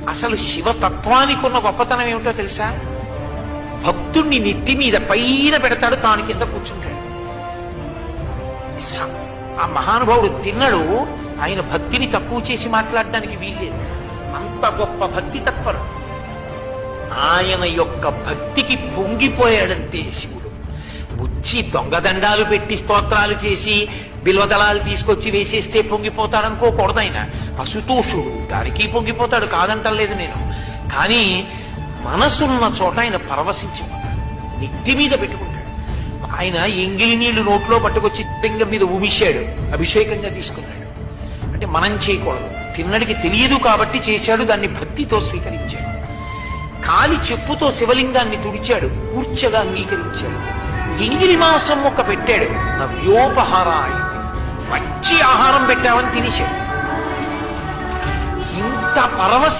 అసలు శివతత్వానికి ఉన్న గొప్పతనం ఏమిటో తెలుసా? భక్తుణ్ణి నెత్తి మీద పైన పెడతాడు, తాను కింద కూర్చుంటాడు. ఆ మహానుభావుడు తిన్నడు, ఆయన భక్తిని తక్కువ చేసి మాట్లాడడానికి వీల్లేదు. అంత గొప్ప భక్తి తత్పరు. ఆయన యొక్క భక్తికి పొంగిపోయాడంతే శివుడు. బుచ్చి దొంగదండాలు పెట్టి స్తోత్రాలు చేసి బిల్వదళాలు తీసుకొచ్చి వేసేస్తే పొంగిపోతాడనుకోకూడదు. ఆయన అసుతోషుడు, దానికి పొంగిపోతాడు, కాదంటలేదు నేను. కానీ మనసున్న చోట ఆయన పరవశించిపోతాడు, నెత్తి మీద పెట్టుకుంటాడు. ఆయన ఎంగిలి నీళ్లు నోట్లో పట్టుకొచ్చి లింగం మీద ఉమిశాడు, అభిషేకంగా తీసుకున్నాడు. అంటే మనం చేయకూడదు, తిన్నడికి తెలియదు కాబట్టి చేశాడు, దాన్ని భక్తితో స్వీకరించాడు. కాలి చెప్పుతో శివలింగాన్ని తుడిచాడు, కూర్చగా అంగీకరించాడు. ఎంగిలి మాంసం మొక్క పెట్టాడు, నవ్యోపహార అయితే మంచి ఆహారం పెట్టామని తినేశాడు. ఇంత పరవశ